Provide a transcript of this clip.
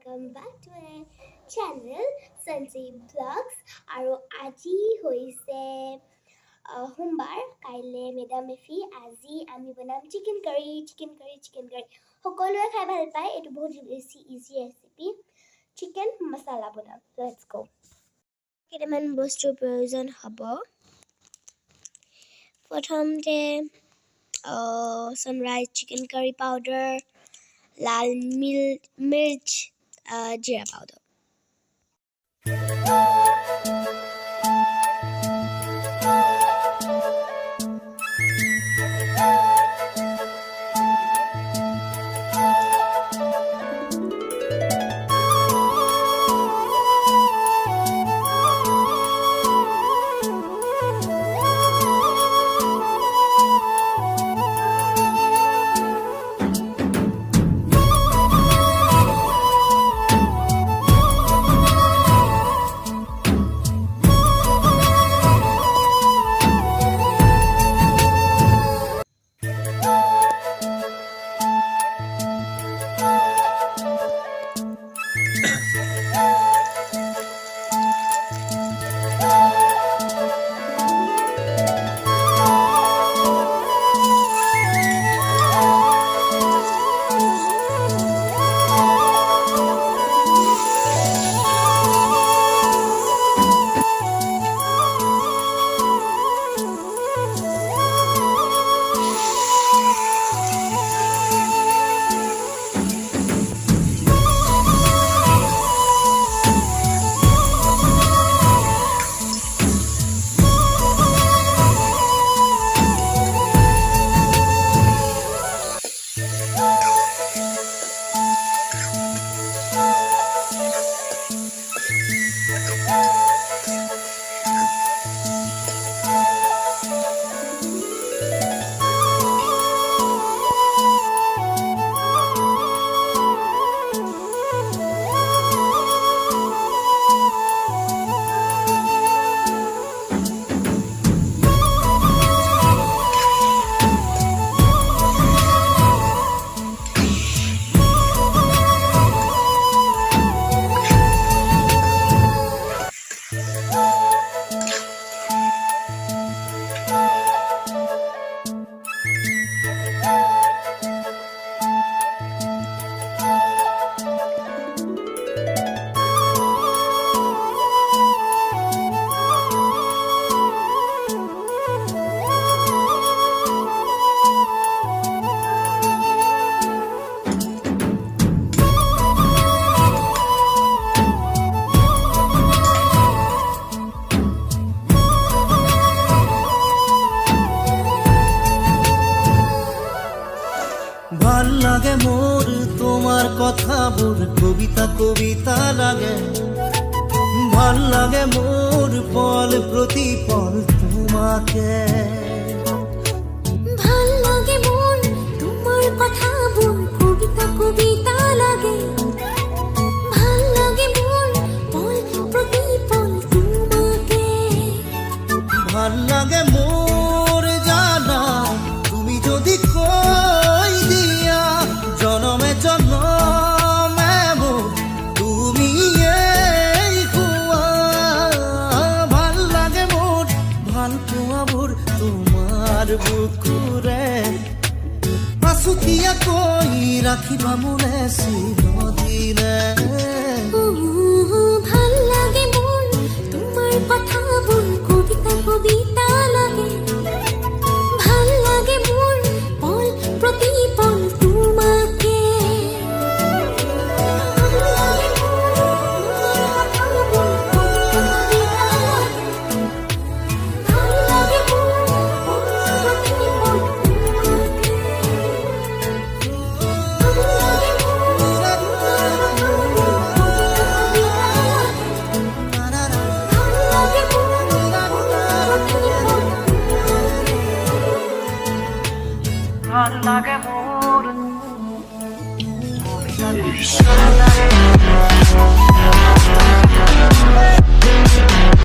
welcome back to my channel Sanjeev Vlogs আৰু আজি হৈছে সোমবাৰ কাইলে মেডাম মেফি আজি আমি বনাম চিকেন কাৰী সকলোৱে খাই ভাল পায় এটো বহুত ইজি ৰেচিপি চিকেন মছলা বনাম লেটস গো কেইটামান বস্তুৰ প্ৰয়োজন হ'ব প্ৰথমতে sunrise chicken curry powder लाल मिर्च जीरा पाउडर ভাল লাগে মোর তোমার কথা মোর কবিতা কবিতা লাগে ভাল লাগে মোর পল প্রতি পল তোমাকে ভাল লাগে মোর তোমার কথা মোর কবিতা কবিতা লাগে ভাল লাগে মোর পল প্রতি পল তোমাকে ভাল লাগে মোর জানা তুমি যদি কই দিয়া জনমে জনমে মোর তুমি এই কুয়া ভাল লাগে মোর ভাল পোৱা মোর তোমার বুকুরে আছুতীয়া কৈ ৰাখিবা মোলে চিৰদিনে ভাল লাগে মোর তোমার কথা মোর কবিতা কবিতা লাগে ভাল লাগে মোর পল প্রতি পল তোমাকে ভাল লাগে